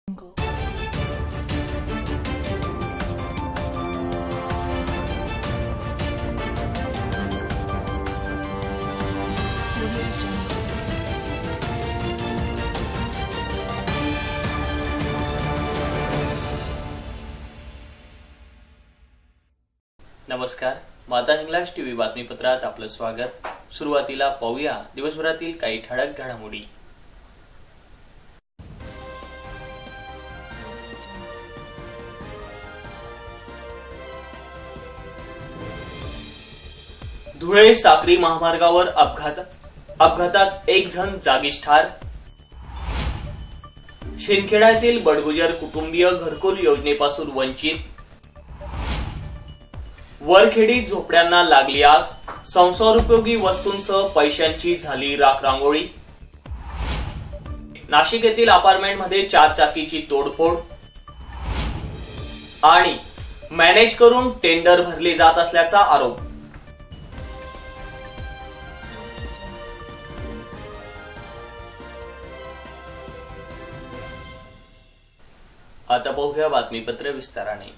नमस्कार, माता हिंगलाज टीव्ही बातमीपत्रात आपलं स्वागत। सुरुवातीला पाहूया दिवसभरातील काही ठळक घडामोडी। धुळे साक्री महामार्गावर अपघातात एक जण जागीच ठार। शिंदखेड्यातील बडगुजर कुटुंबीय घरकुल योजनेपासून वंचित। वरखेडी झोपड्यांना लागली आग, संसारोपयोगी वस्तूंसह पैशांची झाली राखरांगोळी। नाशिक येथील अपार्टमेंटमध्ये 4 चाकीची तोडफोड आणि मॅनेज करून टेंडर भरले जात असल्याचा आरोप। आता पाहूया बातमीपत्र विस्ताराने।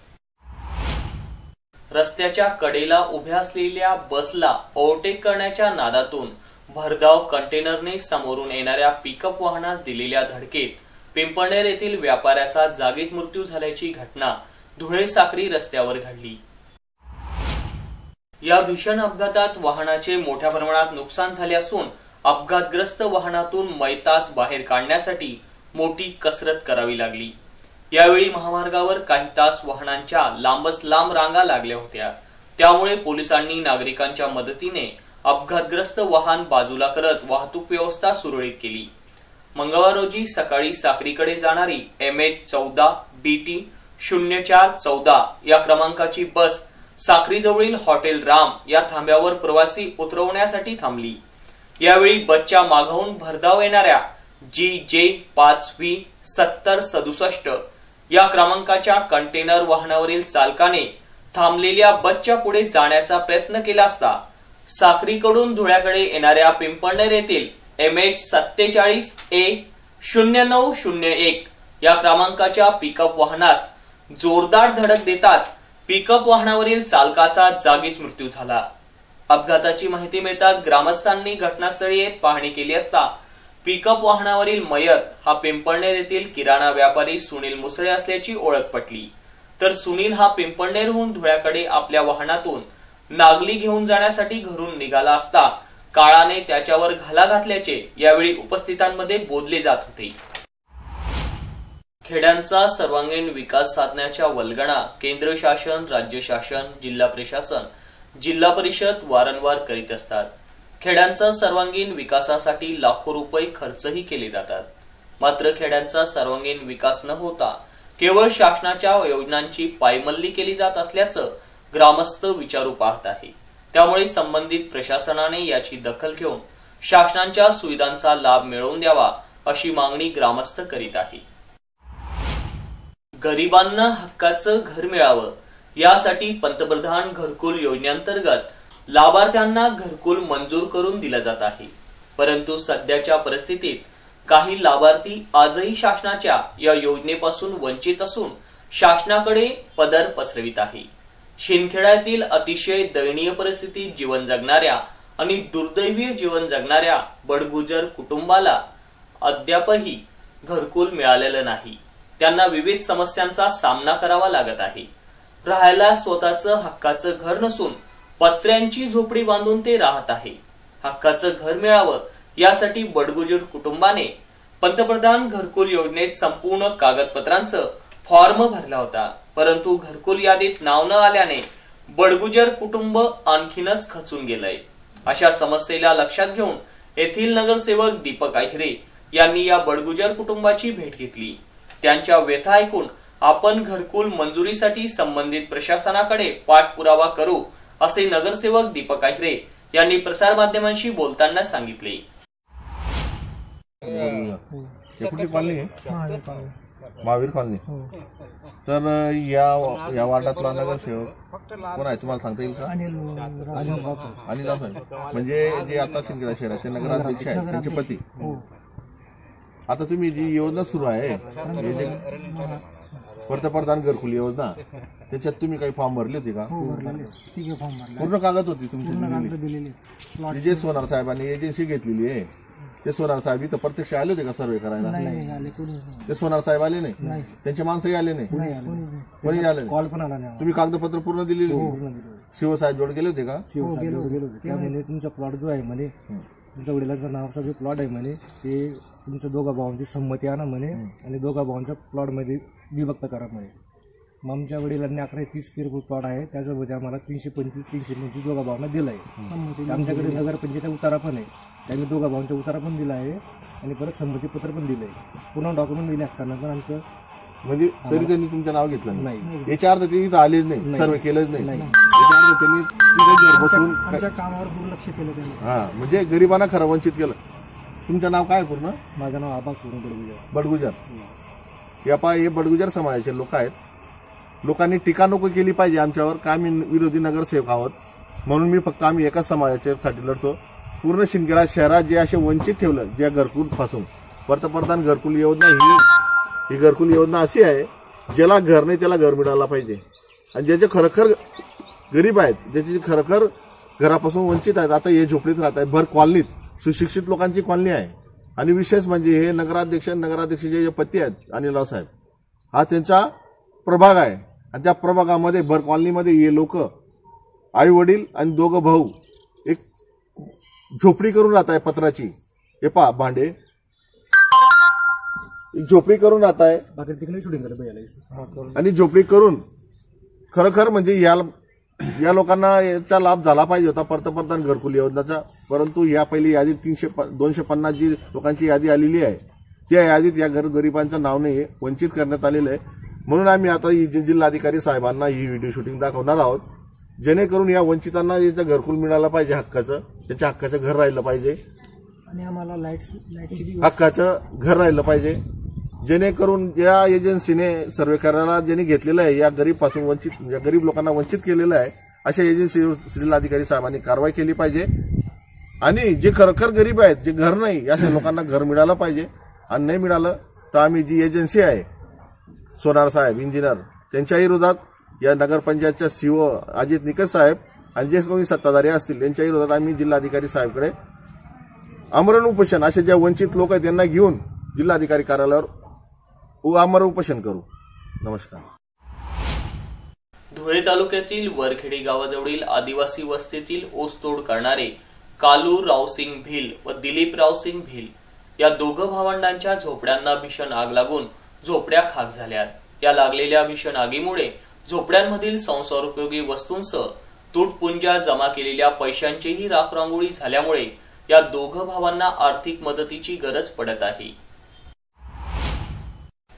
रस्त्याच्या कडेला उभ्या असलेल्या बसला ओव्हरटेक करण्याच्या नादातून भरधाव कंटेनरने समोरून येणाऱ्या पिकअप वाहनास दिलेल्या धडकेत पिंपळनेर येथील व्यापाऱ्याचा जागीच मृत्यू झाल्याची घटना धुळे साक्री रस्त्यावर घडली। या भीषण अपघातात वाहनाचे मोठ्या प्रमाणात नुकसान झाले असून अपघातग्रस्त वाहनातून मैतास बाहेर काढण्यासाठी मोठी कसरत करावी लागली। यावेळी महामार्गावर काही तास वाहनांच्या लांबच लांब रांगा लागल्या होत्या, त्यामुळे पोलिसांनी नागरिकांच्या मदतीने अपघातग्रस्त वाहन बाजूला करत वाहतूक व्यवस्था सुरळीत केली। मंगळवार रोजी सकाळी साक्रीकडे जाणारी MH14 BT 0414 या क्रमांकाची बस साक्रीजवळील हॉटेल राम या थांब्यावर प्रवासी उतरवण्यासाठी थांबली। यावेळी बसच्या मागून भरधाव येणाऱ्या GJ 5V 7067 या क्रमांकाच्या कंटेनर वाहनावरील चालकाने थांबलेल्या बसच्या पुढे जाण्याचा प्रयत्न केला असता साक्रीकडून धुळ्याकडे येणाऱ्या पिंपळनेर येथील MH47A 0901 या क्रमांकाच्या पिकअप वाहनास जोरदार धडक देताच पिकअप वाहनावरील चालकाचा जागीच मृत्यू झाला। अपघाताची माहिती मिळताच ग्रामस्थांनी घटनास्थळी येत पाहणी केली असता पिकअप वाहनावरील मयत हा पिंपळनेर येथील किराणा व्यापारी सुनील मुसळे असल्याची ओळख पटली। तर सुनील हा पिंपळनेरहून धुळ्याकडे आपल्या वाहनातून नागली घेऊन जाण्यासाठी घरून निघाला असता काळाने त्याच्यावर घाला घातल्याचे यावेळी उपस्थितांमध्ये बोलले जात होते। खेड्यांचा सर्वांगीण विकास साधण्याच्या वल्गणा केंद्र शासन, राज्य शासन, जिल्हा प्रशासन, जिल्हा परिषद वारंवार करीत असतात। खेड्यांचा सर्वांगीण विकासासाठी लाखो रुपये खर्चही केले जातात, मात्र खेड्यांचा सर्वांगीण विकास न होता केवळ शासनाच्या योजनांची पायमल्ली केली जात असल्याचं ग्रामस्थ विचारू पाहत आहे। त्यामुळे संबंधित प्रशासनाने याची दखल घेऊन शासनाच्या सुविधांचा लाभ मिळवून द्यावा अशी मागणी ग्रामस्थ करीत आहे। गरिबांना हक्काचं घर मिळावं यासाठी पंतप्रधान घरकुल योजनेअंतर्गत लाभार्थ्यांना घरकुल मंजूर करून दिलं जात आहे, परंतु सध्याच्या परिस्थितीत काही लाभार्थी आजही शासनाच्या या योजनेपासून वंचित असून शासनाकडे पदर पसरवित आहे। शिंदखेड्यातील अतिशय दयनीय परिस्थितीत जीवन जगणाऱ्या आणि दुर्दैवी जीवन जगणाऱ्या बडगुजर कुटुंबाला अद्यापही घरकुल मिळालेलं नाही। त्यांना विविध समस्यांचा सामना करावा लागत आहे। राहायला स्वतःचं हक्काचं घर नसून पत्र्यांची झोपडी बांधून ते राहत आहे। हक्काचं घर मिळावं यासाठी बडगुजर कुटुंबाने पंतप्रधान घरकुल योजनेत संपूर्ण कागदपत्रांचं फॉर्म भरला होता, परंतु घरकुल यादीत नाव न आल्याने बडगुजर कुटुंब आणखीनच खचून गेलंय। अशा समस्येला लक्षात घेऊन येथील नगरसेवक दीपक आहिरे यांनी या बडगुजर कुटुंबाची भेट घेतली। त्यांच्या व्यथा ऐकून आपण घरकुल मंजुरीसाठी संबंधित प्रशासनाकडे पाठपुरावा करू असे नगरसेवक दीपक आहिरे यांनी प्रसार माध्यमांशी बोलताना सांगितले। महावीर कॉलनी तर या वार्डातला नगरसेवक कोण आहे तुम्हाला सांगता येईल का? अनिल म्हणजे जे आता शिंदखेडा शहराचे नगराध्यक्ष आहेत त्यांचे पती आता तुम्ही जी योजना सुरू आहे पंतप्रधान घरकुल योजना, त्याच्यात तुम्ही काही फॉर्म भरले होते का? पूर्ण कागद होती तुमची? जे सोनार साहेबांनी एजन्सी घेतलेली आहे ते सोनार साहेब इथं प्रत्यक्ष आले होते का सर्वे करायला? ते सोनार साहेब आले नाही, त्यांचे माणसंही आले नाही, कोणी आले नाही. तुम्ही कागदपत्र पूर्ण दिलेली? शिवसाहेब जोड गेले होते का? त्यामध्ये तुमचा प्लॉट जो आहे म्हणे, तुमच्या वडिलांच्या नावाचा जो प्लॉट आहे म्हणे, ते तुमच्या दोघा भावांची संमती आणा म्हणे आणि दोघा भावांच्या प्लॉट मध्ये विभक्त करा म्हणे. मग आमच्या वडिलांनी 1130 किलोमीटर प्लॉट आहे, त्याच्यामध्ये आम्हाला 325 दोघा भावांना दिला आहे. आमच्याकडे नगरपंचायतचा उतारा पण आहे, त्यांनी दोघा भावांचा उतारा पण दिला आहे आणि परत संमतीपत्र पण दिलं आहे. पुन्हा डॉक्युमेंट दिले असताना पण आमचं म्हणजे तरी त्यांनी तुमचं नाव घेतलं नाही. याच्या अर्थ ते इथं आलेच नाही, सर्वे केलंच नाही. याच्या अर्थ त्यांनी घर बसून आमच्या कामावर दुर्लक्ष केलं त्यांनी. हा, म्हणजे गरिबांना खरं वंचित केलं. तुमचं नाव काय पूर्ण? माझं नाव आबा सोनू बडगुजर. हे बडगुजर समाजाचे लोक आहेत. लोकांनी टीका नको केली पाहिजे आमच्यावर का आम्ही विरोधी नगरसेवक आहोत म्हणून. मी फक्त आम्ही एकाच समाजासाठी लढतो. पूर्ण शिंदखेडा शहरात जे असे वंचित ठेवलं, ज्या घरकुल पासून पंतप्रधान घरकुल योजना ही घरकुल योजना अशी आहे, ज्याला घर नाही त्याला घर मिळाला पाहिजे. आणि ज्याचे खरोखर गरीब आहेत, ज्याचे खरोखर घरापासून वंचित आहेत, आता हे झोपडीत राहत आहेत, भर कॉलनीत सुशिक्षित लोकांची कॉलनी आहे. आणि विशेष म्हणजे हे नगराध्यक्षाचे जे पती आहेत अनिलराव साहेब, हा त्यांचा प्रभाग आहे. आणि त्या प्रभागामध्ये भर कॉलनीमध्ये हे लोक आई वडील आणि दोघं भाऊ एक झोपडी करून राहत आहे पत्राची. हे पहा भांडे, एक झोपडी करून राहत आहे आणि झोपडी करून खरोखर म्हणजे या लोकांना याचा लाभ झाला पाहिजे होता पंतप्रधान घरकुल योजनेचा. परंतु या पहिली यादीत 250 जी लोकांची यादी आलेली आहे, त्या यादीत या गरिबांचं नाव नाही वंचित करण्यात आलेलं आहे. म्हणून आम्ही आता जिल्हाधिकारी साहेबांना ही व्हिडिओ शूटिंग दाखवणार आहोत, जेणेकरून या वंचितांना याचं घरकुल मिळालं पाहिजे, हक्काचं, त्याच्या हक्काचं घर राहिलं पाहिजे आणि आम्हाला हक्काचं घर राहिलं पाहिजे. जेणेकरून या एजन्सीने सर्वे करायला ज्यांनी घेतलेलं आहे, या गरीब लोकांना वंचित केलेलं आहे, अशा एजन्सीवर जिल्हाधिकारी साहेबांनी कारवाई केली पाहिजे. आणि जे खरोखर गरीब आहेत, जे घर नाही, अशा लोकांना घर मिळालं पाहिजे. आणि नाही मिळालं तर आम्ही जी एजन्सी आहे सोनार साहेब इंजिनियर, त्यांच्या विरोधात या नगरपंचायतच्या सीओ अजित निकष साहेब आणि जे कोणी सत्ताधारी असतील त्यांच्या विरोधात आम्ही जिल्हाधिकारी साहेबकडे आमरण उपोषण, असे ज्या वंचित लोक आहेत त्यांना घेऊन जिल्हाधिकारी कार्यालयावर आमरण उपोषण करू. नमस्कार. धुळे तालुक्यातील वरखेडी गावाजवळील आदिवासी वस्तीतील ऊसतोड करणारे कालू रावसिंग भिल व दिलीप रावसिंग भिल या दोघं भावंडांच्या झोपड्यांना भीषण आग लागून झोपड्या खाक झाल्या. या लागलेल्या भीषण आगीमुळे झोपड्यांमधील संसारोपयोगी वस्तूंसह तुटपुंज्या जमा केलेल्या पैशांचीही राखरांगोळी झाल्यामुळे या दोघं भावांना आर्थिक मदतीची गरज पडत आहे.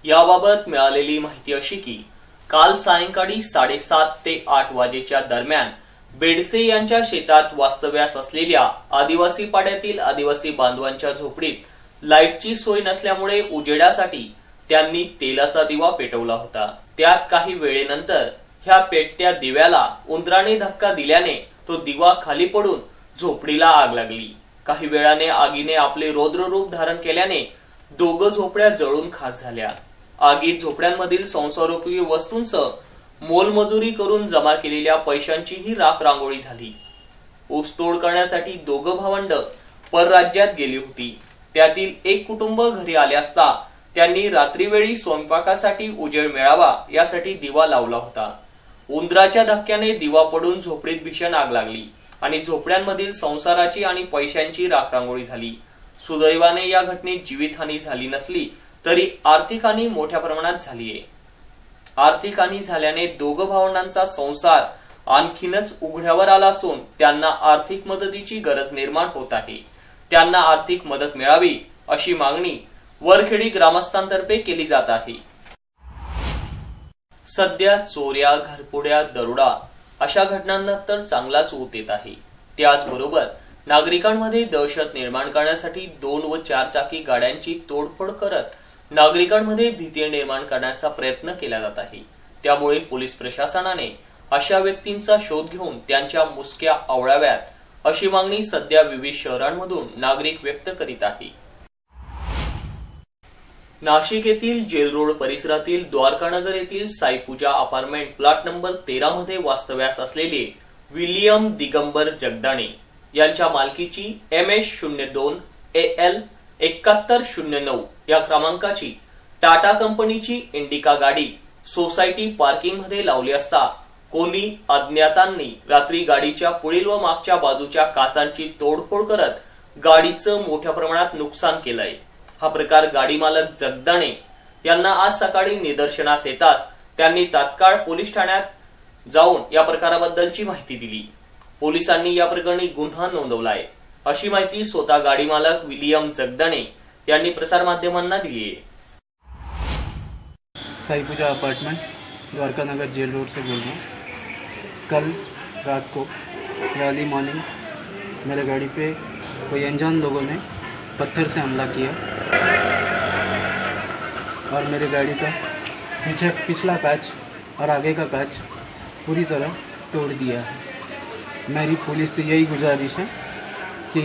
याबाबत मिळालेली माहिती अशी की काल सायंकाळी 7:30 ते 8 वाजेच्या दरम्यान बेडसे यांच्या शेतात वास्तव्यास असलेल्या आदिवासी पाड्यातील आदिवासी बांधवांच्या झोपडीत लाईटची सोय नसल्यामुळे उजेडासाठी त्यांनी तेलाचा दिवा पेटवला होता. त्यात काही वेळेनंतर ह्या पेटत्या दिव्याला उंदराने धक्का दिल्याने तो दिवा खाली पडून झोपडीला आग लागली. काही वेळाने आगीने आपले रौद्र रूप धारण केल्याने दोघं झोपड्या जळून खाक झाल्या. आगीत झोपड्यांमधील संसारोपयोगी वस्तूंसह मोलमजुरी करून जमा केलेल्या पैशांचीही राखरांगोळी झाली. ऊसतोड करण्यासाठी दोघं भावंड परराज्यात गेली होती. त्यातील एक कुटुंब घरी आले असता त्यांनी रात्रीवेळी स्वयंपाकासाठी उजेड मिळावा यासाठी दिवा लावला होता. उंदराच्या धक्क्याने दिवा पडून झोपडीत भीषण आग लागली आणि झोपड्यांमधील संसाराची आणि पैशांची राखरांगोळी झाली. सुदैवाने या घटनेत जीवितहानी झाली नसली तरी आर्थिक हानी मोठ्या प्रमाणात झालीय. आर्थिक हानी झाल्याने दोघं भावंडांचा संसार आणखीनच उघड्यावर आला असून त्यांना आर्थिक मदतीची गरज निर्माण होत आहे. त्यांना आर्थिक मदत मिळावी अशी मागणी वरखेडी ग्रामस्थांतर्फे केली जात आहे. सध्या चोऱ्या, घरफोड्या, दरोडा अशा घटनांना तर चांगलाच ऊत येत आहे. त्याचबरोबर नागरिकांमध्ये दहशत निर्माण करण्यासाठी 2 व 4 चाकी गाड्यांची तोडफोड करत नागरिकांमध्ये भीती निर्माण करण्याचा प्रयत्न केला जात आहे. त्यामुळे पोलीस प्रशासनाने अशा व्यक्तींचा शोध घेऊन त्यांच्या मुसक्या आवळाव्यात अशी मागणी सध्या विविध शहरांमधून नागरिक व्यक्त करीत आहे. नाशिक येथील जेल रोड परिसरातील द्वारकानगर येथील साईपूजा अपार्टमेंट प्लॉट नंबर 13 मध्ये वास्तव्यास असलेले विलियम दिगंबर जगदाणे यांच्या मालकीची MS02 AL 7109 या क्रमांकाची टाटा कंपनीची इंडिका गाडी सोसायटी पार्किंग मध्ये लावली असता कोणी अज्ञातांनी रात्री गाडीच्या पुढील व मागच्या बाजूच्या काचांची तोडफोड करत गाडीचं मोठ्या प्रमाणात नुकसान केलंय। हा प्रकार गाडी मालक जगदाणे यांना आज सकाळी निदर्शनास येताच त्यांनी तात्काळ पोलीस ठाण्यात जाऊन या प्रकाराबद्दलची माहिती दिली। पोलिसांनी या प्रकरणी गुन्हा नोंदवलाय अशी माहिती स्वतः गाडी मालक विलियम जगदाणे यांनी प्रसार माध्यमांना दिली है। साईपूजा अपार्टमेंट द्वारकानगर जेल रोड से बोल रहा हूँ। कल रात को अर्ली मॉर्निंग मेरे गाड़ी पे कोई अनजान लोगों ने पत्थर से हमला किया और मेरे गाड़ी का पिछला कांच और आगे का कांच पूरी तरह तोड़ दिया है। मेरी पुलिस से यही गुजारिश है कि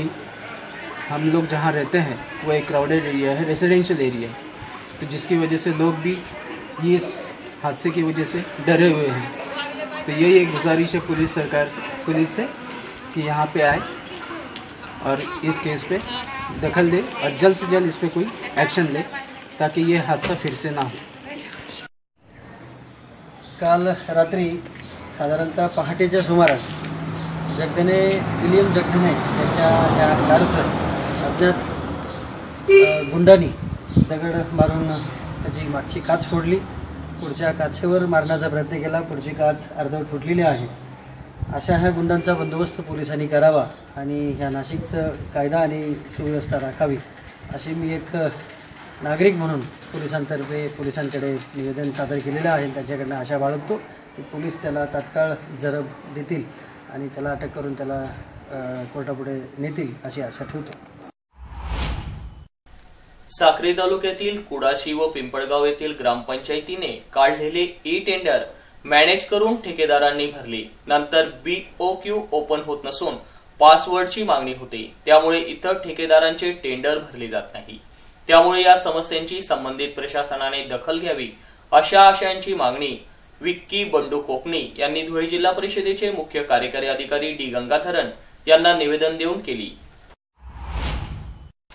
हम लोग जहाँ रहते हैं वो एक क्राउडेड एरिया है, रेसिडेंशियल एरिया है, तो जिसकी वजह से लोग भी इस हादसे की वजह से डरे हुए हैं। तो यही एक गुजारिश है पुलिस से कि यहाँ पे आए और इस केस पे दखल दे और जल्द से जल्द इस पे कोई एक्शन ले ताकि ये हादसा फिर से ना हो। काल रात्री साधारणतः पहाटेच्या सुमारास जगदाणे विलियम जगदाणे यांच्या या कारचं अज्ञात गुंडांनी दगड मारून त्याची मागची काच फोडली, पुढच्या काचेवर मारण्याचा प्रयत्न केला, पुढची काच अर्धवट फुटलेली आहे। अशा ह्या गुंडांचा बंदोबस्त पोलिसांनी करावा आणि ह्या नाशिकचं कायदा आणि सुव्यवस्था राखावी अशी मी एक नागरिक म्हणून पोलिसांकडे निवेदन सादर केलेलं आहे। त्यांच्याकडनं आशा बाळगतो की पोलीस त्याला तात्काळ जरब देतील आणि त्याला अटक करून त्याला कोर्टापुढे नेतील अशी आशा ठेवतो। साक्री तालुक्यातील कुडाशी व पिंपळगाव येथील ग्रामपंचायतीने काढलेले ई टेंडर मॅनेज करून ठेकेदारांनी भरले, नंतर BOQ ओपन होत नसून पासवर्डची मागणी होते, त्यामुळे इतर ठेकेदारांचे टेंडर भरले जात नाही। त्यामुळे या समस्यांची संबंधित प्रशासनाने दखल घ्यावी अशा आशयांची मागणी विक्की बंडू कोकणी यांनी धुळे जिल्हा परिषदेचे मुख्य कार्यकारी अधिकारी D गंगाधरन यांना निवेदन देऊन केली।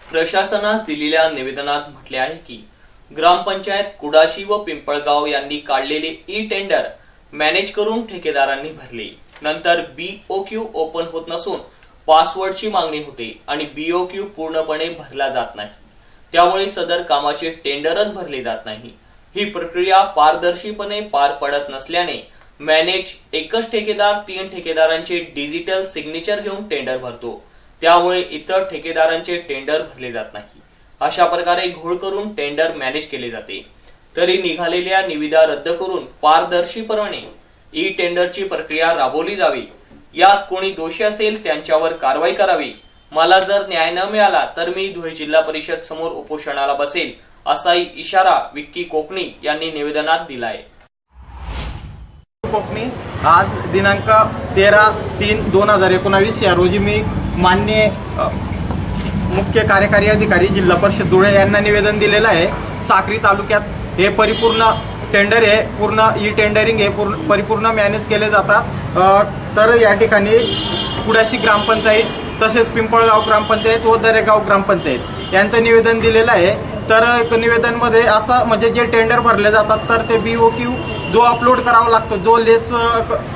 प्रशासनास दिलेल्या निवेदनात म्हटले आहे की ग्रामपंचायत कुडाशी व पिंपळगाव यांनी काढलेले ई टेंडर मॅनेज करून ठेकेदारांनी भरले, नंतर BOQ ओपन होत नसून पासवर्डची मागणी होते आणि BOQ पूर्णपणे भरला जात नाही, त्यामुळे सदर कामाचे टेंडरच भरले जात नाही। ही प्रक्रिया पारदर्शीपणे पार पडत नसल्याने मॅनेज एकच ठेकेदार 3 ठेकेदारांचे डिजिटल सिग्नेचर घेऊन टेंडर भरतो, त्यामुळे इतर ठेकेदारांचे टेंडर भरले जात नाही। अशा प्रकारे घोळ करून टेंडर मॅनेज केले जाते। तरी निघालेल्या निविदा रद्द करून पारदर्शीपणे ई टेंडरची प्रक्रिया राबवली जावी। यात कोणी दोषी असेल त्यांच्यावर कारवाई करावी। मला जर न्याय न मिळाला तर मी धुळे जिल्हा परिषद समोर उपोषणाला बसेल असाही इशारा विक्की कोकणी यांनी निवेदनात दिलाय। कोकणी आज दिनांक 13/3/2019 या रोजी मी माननीय मुख्य कार्यकारी अधिकारी जिल्हा परिषद धुळे यांना निवेदन दिलेलं आहे। साक्री तालुक्यात हे परिपूर्ण टेंडर आहे, पूर्ण ई टेंडरिंग हे परिपूर्ण मॅनेज केले जातात। तर या ठिकाणी कुडाशी ग्रामपंचायत तसेच पिंपळगाव ग्रामपंचायत व दरेगाव ग्रामपंचायत यांचं निवेदन दिलेलं आहे। तर निवेदन मध्ये असं म्हणजे जे टेंडर भरले जातात तर ते BOQ जो अपलोड करावा लागतो, जो लेस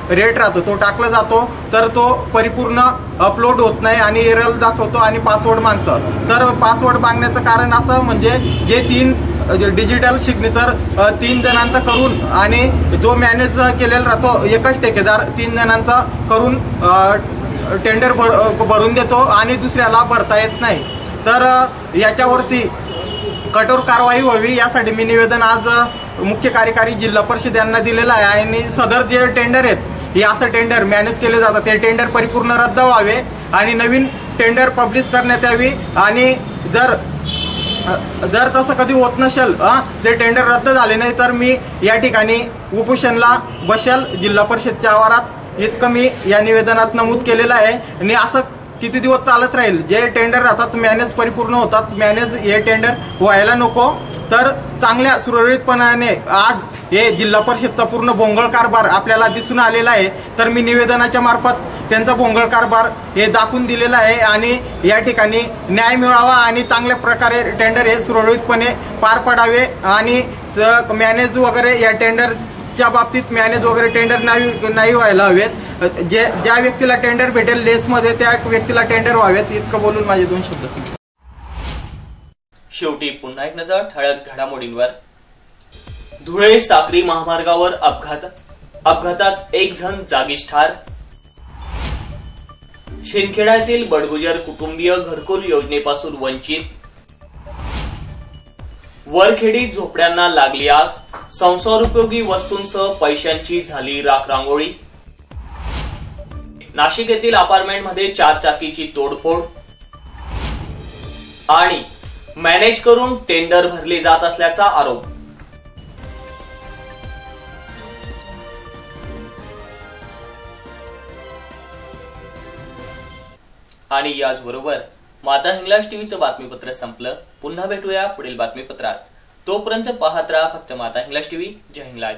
रेट राहतो तो टाकला जातो, तर तो परिपूर्ण अपलोड होत नाही आणि एरर दाखवतो आणि पासवर्ड मागतं। तर पासवर्ड मागण्याचं कारण असं म्हणजे जे 3 डिजिटल सिग्नेचर 3 जणांचा करून आणि जो मॅनेज केलेला राहतो एकच ठेकेदार 3 जणांचा करून टेंडर भरून देतो आणि दुसऱ्याला भरता येत नाही। तर याच्यावरती कठोर कारवाई व्हावी यासाठी मी निवेदन आज मुख्य कार्यकारी जिल्हा परिषद यांना दिलेलं आहे आणि सदर जे टेंडर आहेत हे असं टेंडर मॅनेज केले जातात ते टेंडर परिपूर्ण रद्द व्हावे आणि नवीन टेंडर पब्लिश करण्यात यावी आणि जर तसं कधी होत नसेल ते टेंडर रद्द झाले नाही तर मी या ठिकाणी उपोषणला बसेल जिल्हा परिषदच्या आवारात, इतकं मी या निवेदनात नमूद केलेलं आहे। आणि असं किती दिवस चालत राहील. जे टेंडर राहतात मॅनेज परिपूर्ण होतात, मॅनेज हे टेंडर व्हायला नको. तर चांगल्या सुरळीतपणाने आज हे जिल्हा परिषदचा पूर्ण भोंगळ कारभार आपल्याला दिसून आलेला आहे. तर मी निवेदनाच्या मार्फत त्यांचा भोंगळ कारभार हे दाखवून दिलेला आहे आणि या ठिकाणी न्याय मिळावा आणि चांगल्या प्रकारे टेंडर हे सुरळीतपणे पार पडावे आणि मॅनेज वगैरे या टेंडरच्या बाबतीत मॅनेज वगैरे टेंडर नाही व्हायला हवेत. ज्या व्यक्तीला टेंडर भेटेल लेसमध्ये त्या व्यक्तीला टेंडर व्हावेत. इतकं बोलून माझे 2 शब्द संपले. शेवटी पुन्हा एक नजर ठळक घडामोडींवर. धुळे साक्री महामार्गावर अपघातात 1 जण जागीच ठार. शिंदखेड्यातील बडगुजर कुटुंबीय घरकुल योजनेपासून वंचित. वरखेडी झोपड्यांना लागली आग. संसारोपयोगी वस्तूंसह पैशांची झाली राखरांगोळी. नाशिक येथील अपार्टमेंटमध्ये 4 चाकीची तोडफोड. आणि मॅनेज करून टेंडर भरले जात असल्याचा आरोप. आणि याचबरोबर माता हिंगलाज टीव्हीचं बातमीपत्र संपलं. पुन्हा भेटूया पुढील बातमीपत्रात. तोपर्यंत पाहत राहा फक्त माता हिंगलाज टीव्ही. जय हिंगलाज.